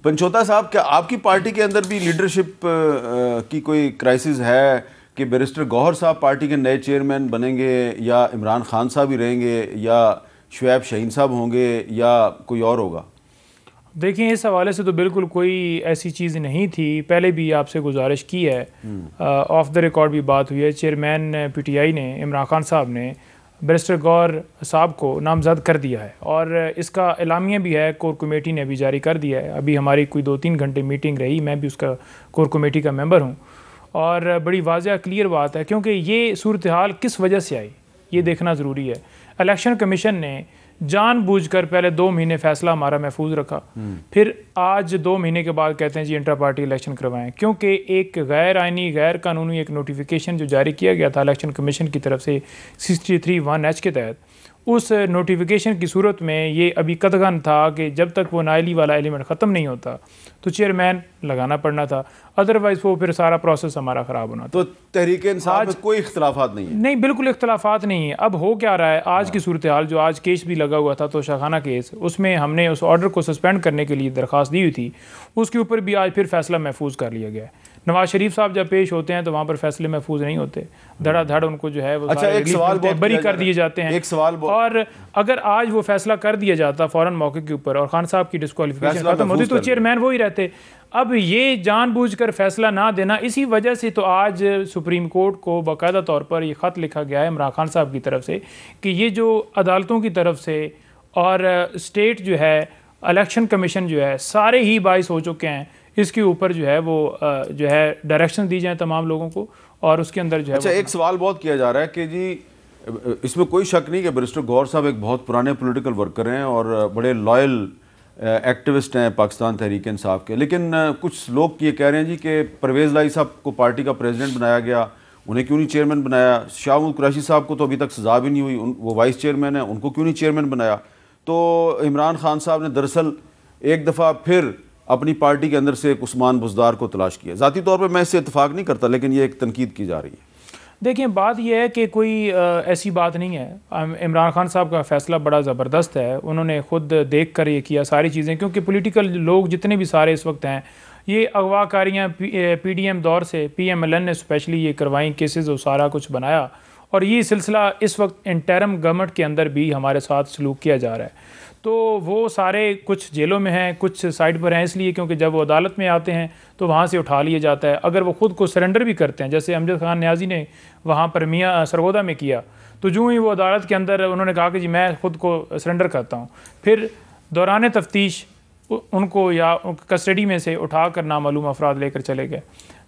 پنچوتا صاحب، کیا آپ کی پارٹی کے اندر بھی لیڈرشپ کی کوئی کرائسس ہے کہ بیرسٹر گوہر صاحب پارٹی کے نئے چیئرمین بنیں گے، یا عمران خان صاحب ہی رہیں گے، یا شعیب شاہین صاحب ہوں گے، یا کوئی اور ہوگا؟ دیکھیں اس حوالے سے تو بالکل کوئی ایسی چیز نہیں تھی، پہلے بھی آپ سے گزارش کی ہے، آف دا ریکارڈ بھی بات ہوئی ہے، چیئرمین پی ٹی آئی نے عمران خان صاحب نے بیرسٹر گوہر صاحب کو نامزد کر دیا ہے، اور اس کا اعلامیہ بھی ہے، کور کمیٹی نے بھی جاری کر دیا ہے۔ ابھی ہماری کوئی 2-3 گھنٹے میٹنگ رہی، میں بھی اس کا کور کمیٹی کا ممبر ہوں، اور بڑی واضح کلیئر بات ہے، کیونکہ یہ صورتحال کس وجہ سے آئی یہ دیکھنا ضروری ہے۔ الیکشن کمیشن نے جان بوجھ کر پہلے 2 مہینے فیصلہ ہمارا محفوظ رکھا، پھر آج 2 مہینے کے بعد کہتے ہیں جی انٹرا پارٹی الیکشن کروائیں، کیونکہ ایک غیر آئینی غیر قانونی ایک نوٹیفیکیشن جو جاری کیا گیا تھا الیکشن کمیشن کی طرف سے 63(1)H کے تحت، اس نوٹیفیکیشن کی صورت میں یہ ابھی قطعاً تھا کہ جب تک وہ نائلی والا ایلیمنٹ ختم نہیں ہوتا تو چیئرمین لگانا پڑنا تھا، ادروائز وہ پھر سارا پروسیس ہمارا خراب ہونا تھا۔ تو تحریک انصاف میں کوئی اختلافات نہیں ہیں؟ نہیں، بالکل اختلافات نہیں ہیں۔ اب ہو کیا رہا ہے، آج کی صورتحال جو آج کیس بھی لگا ہوا تھا توشہ خانہ کیس، اس میں ہم نے اس آرڈر کو سسپینڈ کرنے کے لیے درخواست دی ہوئی تھی، اس کے اوپر بھی آج پھر فیصلہ محفوظ کر لیا گیا ہے۔ نواز شریف صاحب جب پیش ہوتے ہیں تو وہاں پر فیصلے محفوظ نہیں ہوتے، دھڑا دھڑ ان کو جو ہے وہ بری کر دیے جاتے ہیں۔ اور اگر آج وہ فیصلہ کر دیا جاتا فوراً موقع کے اوپر اور خان صاحب کی ڈسکوالیفیکیشن ختم ہوتی تو چیئرمین وہی رہتے۔ اب یہ جان بوجھ کر فیصلہ نہ دینا، اسی وجہ سے تو آج سپریم کورٹ کو باقاعدہ طور پر یہ خط لکھا گیا ہے عمران خان صاحب کی طرف سے کہ یہ جو عدالتوں کی طرف سے اور اسٹیٹ جو ہے الیکشن کمیشن جو ہے سارے ہی باعث ہو چکے ہیں، اس کے اوپر جو ہے وہ جو ہے ڈائریکشن دی جائیں تمام لوگوں کو، اور اس کے اندر جو ہے اچھا ایک سوال بہت کیا جا رہا ہے کہ جی اس میں کوئی شک نہیں کہ بیرسٹر گوہر صاحب ایک بہت پرانے پولیٹیکل ورکر ہیں اور بڑے لائل ایکٹیوسٹ ہیں پاکستان تحریک انصاف کے، لیکن کچھ لوگ یہ کہہ رہے ہیں جی کہ پرویز لائی صاحب کو پارٹی کا پریزیڈنٹ بنایا گیا، انہیں کیوں نہیں چیئرمین بنایا؟ شاہ محمود قریشی صاحب کو تو ابھی تک سزا بھی نہیں ہوئی، وہ وائس چیئرمین ہیں، ان کو کیوں نہیں چیئرمین بنایا؟ تو عمران خان صاحب نے دراصل ایک دفعہ پھر اپنی پارٹی کے اندر سے ایک عثمان بزدار کو تلاش کیا۔ ذاتی طور پر میں اس سے اتفاق نہیں کرتا، لیکن یہ ایک تنقید کی جا رہی ہے۔ دیکھیں بات یہ ہے کہ کوئی ایسی بات نہیں ہے، عمران خان صاحب کا فیصلہ بڑا زبردست ہے، انہوں نے خود دیکھ کر یہ کیا ساری چیزیں، کیونکہ پولیٹیکل لوگ جتنے بھی سارے اس وقت ہیں، یہ اغوا کاریاں پی ڈی ایم دور سے پی ایم ایل این نے اسپیشلی یہ کروائیں کیسز اور سارا کچھ بنایا، اور یہ سلسلہ اس وقت انٹرم گورنمنٹ کے اندر بھی ہمارے ساتھ سلوک کیا جا رہا ہے۔ تو وہ سارے کچھ جیلوں میں ہیں، کچھ سائڈ پر ہیں، اس لیے کیونکہ جب وہ عدالت میں آتے ہیں تو وہاں سے اٹھا لیا جاتا ہے۔ اگر وہ خود کو سرنڈر بھی کرتے ہیں، جیسے امجد خان نیازی نے وہاں پر میاں سرگودا میں کیا، تو جو ہی وہ عدالت کے اندر انہوں نے کہا کہ جی میں خود کو سرنڈر کرتا ہوں، پھر دوران تفتیش ان کو یا کسٹڈی میں سے اٹھا کر نامعلوم افراد لے کر چلے گئے۔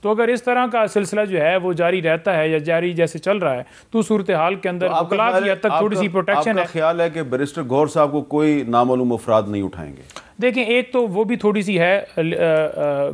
تو اگر اس طرح کا سلسلہ جو ہے وہ جاری رہتا ہے یا جاری جیسے چل رہا ہے تو صورتحال کے اندر وکلاء کی حد تک تھوڑی سی پروٹیکشن ہے۔ آپ کا خیال ہے کہ بیرسٹر گوہر صاحب کو کوئی نامعلوم افراد نہیں اٹھائیں گے؟ دیکھیں ایک تو وہ بھی تھوڑی سی ہے،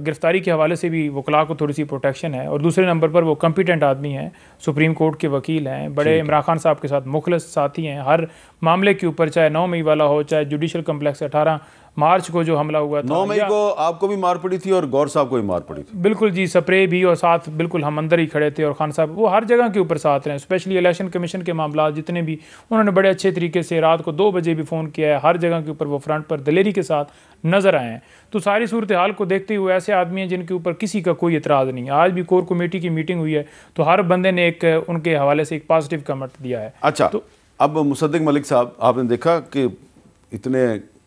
گرفتاری کے حوالے سے بھی وکلاء کو تھوڑی سی پروٹیکشن ہے، اور دوسرے نمبر پر وہ کمپیٹنٹ آدمی ہیں، سپریم کورٹ کے وکیل ہیں، بڑے عمران خان صاحب کے ساتھ مخلص ساتھی ہیں، ہر معاملے کے اوپر چاہے 9 مئی والا ہو، چاہے جوڈیشل کمپلیکس 18 مارچ کو جو حملہ ہوا تھا، 9 مئی کو آپ کو بھی مار پڑی تھی اور گوہر صاحب کو بھی مار پڑی تھی۔ بالکل جی، سپرے بھی، اور ساتھ بالکل ہم اندر ہی کھڑے تھے، اور خان صاحب وہ ہر جگہ کے اوپر ساتھ رہے، اسپیشلی الیکشن کمیشن کے معاملات جتنے بھی انہوں نے بڑے اچھے طریقے سے رات کو 2 بجے بھی فون کیا ہے، ہر جگہ کے اوپر وہ فرنٹ پر دلیری کے ساتھ نظر آئے ہیں۔ تو ساری صورتحال کو دیکھتے ہوئے ایسے آدمی ہیں جن کے اوپر کسی کا کوئی اعتراض نہیں ہے۔ آج بھی کور کمیٹی کی میٹنگ ہوئی ہے تو ہر بندے نے ایک ان کے حوالے سے ایک پازیٹیو کمنٹ دیا ہے۔ اچھا، اب مصدق ملک صاحب، آپ نے دیکھا کہ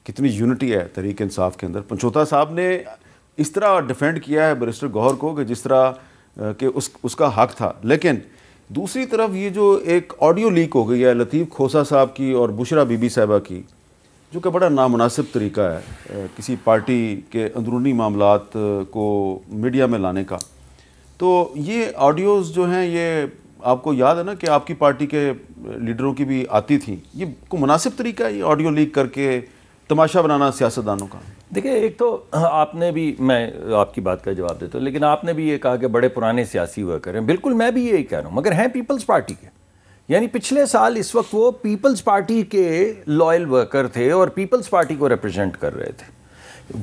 کتنی یونٹی ہے تحریک انصاف کے اندر۔ پنچوتا صاحب نے اس طرح ڈیفینڈ کیا ہے بیرسٹر گوہر کو کہ جس طرح کہ اس کا حق تھا، لیکن دوسری طرف یہ جو ایک آڈیو لیک ہو گئی ہے لطیف کھوسہ صاحب کی اور بشرا بی بی صاحبہ کی، جو کہ بڑا نامناسب طریقہ ہے کسی پارٹی کے اندرونی معاملات کو میڈیا میں لانے کا، تو یہ آڈیوز جو ہیں یہ آپ کو یاد ہے نا کہ آپ کی پارٹی کے لیڈروں کی بھی آتی تھیں، یہ کو مناسب طریقہ ہے یہ آڈیو لیک کر کے تماشا بنانا سیاستدانوں کا؟ دیکھیں ایک تو آپ نے بھی، میں آپ کی بات کا جواب دیتا ہوں، لیکن آپ نے بھی یہ کہا کہ بڑے پرانے سیاسی ہوا کریں، بالکل میں بھی یہی کہہ رہا ہوں، مگر ہیں پیپلز پارٹی کے، یعنی پچھلے سال اس وقت وہ پیپلز پارٹی کے لائل ورکر تھے اور پیپلز پارٹی کو ریپرزینٹ کر رہے تھے۔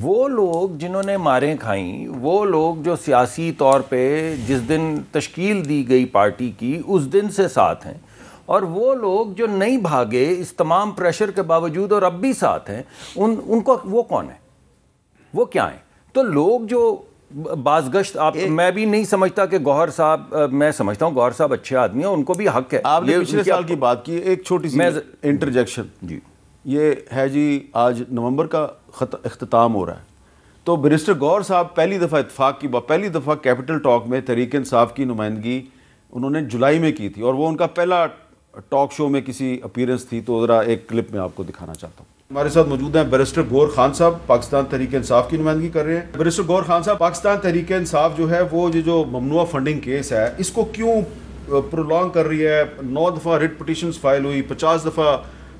وہ لوگ جنہوں نے ماریں کھائیں، وہ لوگ جو سیاسی طور پہ جس دن تشکیل دی گئی پارٹی کی اس دن سے ساتھ ہیں، اور وہ لوگ جو نہیں بھاگے اس تمام پریشر کے باوجود اور اب بھی ساتھ ہیں، ان کو وہ کون ہیں، وہ کیا ہیں؟ تو لوگ جو بازگشت آپ میں بھی نہیں سمجھتا کہ گوہر صاحب، میں سمجھتا ہوں گوہر صاحب اچھے آدمی ہیں، ان کو بھی حق ہے. آپ نے پچھلے سال کی بات کی، ایک چھوٹی سی انٹرجیکشن جی، یہ ہے جی آج نومبر کا اختتام ہو رہا ہے، تو بیرسٹر گوہر صاحب پہلی دفعہ اتفاق کی بات، پہلی دفعہ کیپٹل ٹاک میں تحریک انصاف کی نمائندگی انہوں نے جولائی میں کی تھی، اور وہ ان کا پہلا ٹاک شو میں کسی اپیرنس تھی. تو ذرا ایک کلپ میں آپ کو دکھانا چاہتا ہوں. ہمارے ساتھ موجود ہیں بیرسٹر گوہر خان صاحب، پاکستان تحریک انصاف کی نمائندگی کر رہے ہیں. بیرسٹر گوہر خان صاحب، پاکستان تحریک انصاف جو ہے وہ یہ جو ممنوعہ فنڈنگ کیس ہے اس کو کیوں پرولونگ کر رہی ہے؟ 9 دفعہ ریٹ پٹیشنز فائل ہوئی، 50 دفعہ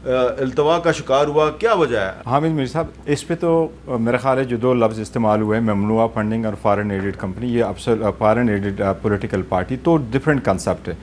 التوا کا شکار ہوا، کیا وجہ ہے؟ حامد میر صاحب، اس پہ تو میرا خیال ہے جو دو لفظ استعمال ہوئے ہیں، ممنوعہ فنڈنگ اور فارن ایڈڈ کمپنی، یہ فارن ایڈڈ پولیٹیکل پارٹی تو ڈفرینٹ کنسیپٹ ہے.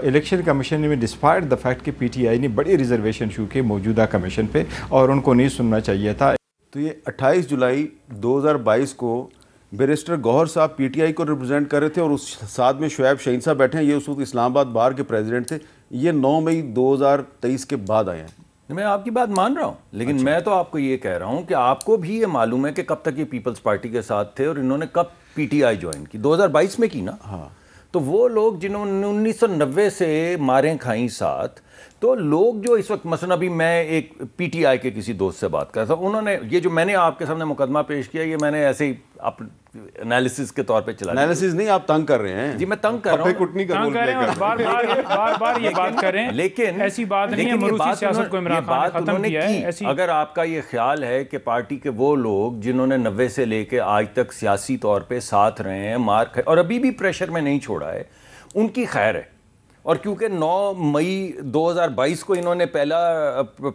الیکشن کمیشن میں ڈسپائٹ دا فیکٹ کہ پی ٹی آئی نے بڑی ریزرویشن شو کی موجودہ کمیشن پہ اور ان کو نہیں سننا چاہیے تھا. تو یہ 28 جولائی 2022 کو بیرسٹر گوہر صاحب پی ٹی آئی کو ریپرزینٹ کر رہے تھے، اور اس ساتھ میں شعیب شاہین صاحب بیٹھے ہیں، یہ اس وقت اسلام آباد بار کے پریزیڈنٹ تھے. یہ 9 مئی 2023 کے بعد آئے ہیں. میں آپ کی بات مان رہا ہوں، لیکن میں تو آپ کو یہ کہہ رہا ہوں کہ آپ کو بھی یہ معلوم ہے کہ کب تک یہ پیپلز پارٹی کے ساتھ تھے اور انہوں نے کب پی ٹی آئی جوائن کی. 2022 میں کی نا. ہاں، تو وہ لوگ جنہوں نے 1990 سے ماریں کھائیں ساتھ، تو لوگ جو اس وقت مثلا ابھی میں ایک پی ٹی آئی کے کسی دوست سے بات کر رہا تھا، انہوں نے یہ جو میں نے آپ کے سامنے مقدمہ پیش کیا، یہ میں نے ایسے ہی انالیسس کے طور پہ چلا دیا. انالیسس نہیں، آپ تنگ کر رہے ہیں. جی میں تنگ کر رہا ہوں، تنگ کر رہے ہیں، بار بار یہ بات کر رہے ہیں، لیکن ایسی بات نہیں ہے. مروسی سیاست کو عمران خان نے ختم کیا ہے. اگر آپ کا یہ خیال ہے کہ پارٹی کے وہ لوگ جنہوں نے 90 سے لے کے آج تک سیاسی طور پہ ساتھ رہے ہیں، مار کھائے اور ابھی بھی پریشر میں نہیں چھوڑا ہے، ان کی خیر ہے. اور کیونکہ 9 مئی 2022 کو انہوں نے پہلا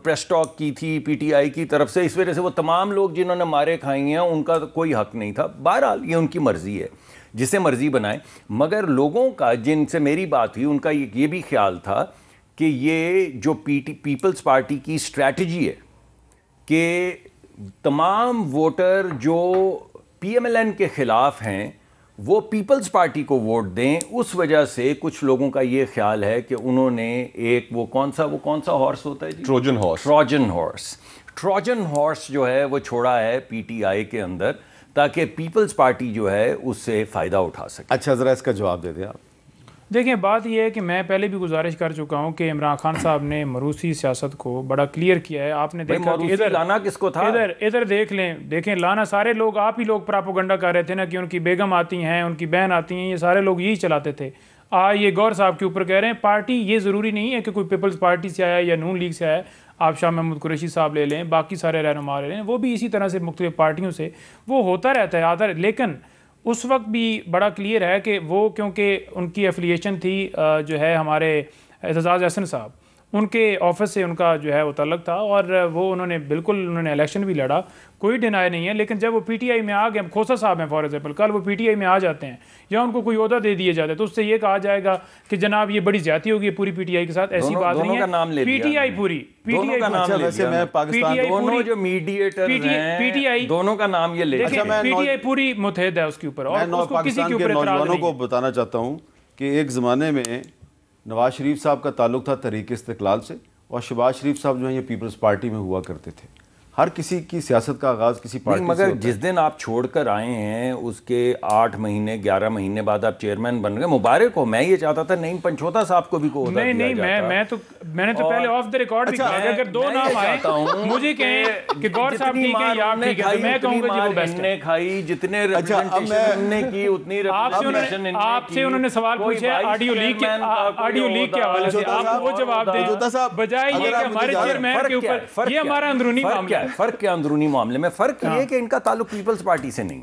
پریس ٹاک کی تھی پی ٹی آئی کی طرف سے، اس وجہ سے وہ تمام لوگ جنہوں نے مارے کھائی ہیں ان کا کوئی حق نہیں تھا. بہرحال یہ ان کی مرضی ہے، جسے مرضی بنائیں. مگر لوگوں کا جن سے میری بات ہوئی ان کا یہ بھی خیال تھا کہ یہ جو پیپلز پارٹی کی اسٹریٹجی ہے کہ تمام ووٹر جو پی ایم ایل این کے خلاف ہیں وہ پیپلز پارٹی کو ووٹ دیں. اس وجہ سے کچھ لوگوں کا یہ خیال ہے کہ انہوں نے ایک وہ کون سا ہارس ہوتا ہے جی، ٹروجن ہارس جو ہے وہ چھوڑا ہے پی ٹی آئی کے اندر، تاکہ پیپلز پارٹی جو ہے اس سے فائدہ اٹھا سکے. اچھا ذرا اس کا جواب دے دیں آپ. دیکھیں بات یہ ہے کہ میں پہلے بھی گزارش کر چکا ہوں کہ عمران خان صاحب نے مروسی سیاست کو بڑا کلیئر کیا ہے. آپ نے دیکھا کہ ادھر لانا کس کو تھا، ادھر دیکھیں لانا سارے لوگ، آپ ہی لوگ پراپوگنڈا کر رہے تھے نا کہ ان کی بیگم آتی ہیں، ان کی بہن آتی ہیں، یہ سارے لوگ یہی چلاتے تھے. آج یہ گور صاحب کے اوپر کہہ رہے ہیں پارٹی، یہ ضروری نہیں ہے کہ کوئی پیپلز پارٹی سے آیا یا نون لیگ سے آیا. آپ شاہ محمود قریشی صاحب لے لیں، باقی سارے رہنما لے لیں، وہ بھی اسی طرح سے مختلف پارٹیوں سے وہ ہوتا رہتا ہے آدھا. لیکن اس وقت بھی بڑا کلیئر ہے کہ وہ کیونکہ ان کی ایفیلیشن تھی جو ہے ہمارے اعتزاز احسن صاحب، ان کے آفس سے ان کا جو ہے وہ تعلق تھا، اور وہ انہوں نے الیکشن بھی لڑا، کوئی ڈینائی نہیں ہے. لیکن جب وہ پی ٹی آئی میں آ گئے، کھوسا صاحب ہیں فار ایگزامپل، کل وہ پی ٹی آئی میں آ جاتے ہیں یا ان کو کوئی عہدہ دے دیے جاتے ہیں تو اس سے یہ کہا جائے گا کہ جناب یہ بڑی زیادتی ہوگی پوری پی ٹی آئی کے ساتھ. ایسی بات نہیں ہے. پی ٹی آئی پوری ویسے میں پاکستان دونوں جو میڈیٹر ہیں پی ٹی آئی دونوں کا نام یہ لے پی ٹی آئی پوری متحد ہے اس کے اوپر، اور میں اس کو کسی کے اوپر اعتراض نوجوانوں نہیں. کو بتانا چاہتا ہوں کہ ایک زمانے میں نواز شریف صاحب کا تعلق تھا تحریک استقلال سے، اور شہباز شریف صاحب جو ہیں یہ پیپلز پارٹی میں ہوا کرتے تھے. ہر کسی کی سیاست کا آغاز کسی پارٹی سے مگر جس دن آپ چھوڑ کر آئے ہیں اس کے 8 مہینے 11 مہینے بعد آپ چیئرمین بن گئے، مبارک ہو. میں یہ چاہتا تھا نعیم پنچوتا صاحب کو بھی کو عہدہ دیا جاتا. میں نے تو پہلے آف دا ریکارڈ بھی کہا کہ اگر 2 نام آئے مجھے کہیں کہ گور صاحب ٹھیک ہے یا آپ ٹھیک ہے، میں کہوں گا جی وہ بیسٹ ہے. کھائی جتنے ریپرزنٹیشن نے کی اتنی ریپرزنٹیشن آپ سے انہوں نے سوال پوچھے آڈیو لیک کے حوالے سے، آپ وہ جواب دیں بجائے یہ کہ ہمارے چیئرمین کے اوپر. یہ ہمارا اندرونی معاملہ ہے. فرق کیا اندرونی معاملے میں؟ فرق یہ کہ ان کا تعلق پیپلز پارٹی سے نہیں ہے.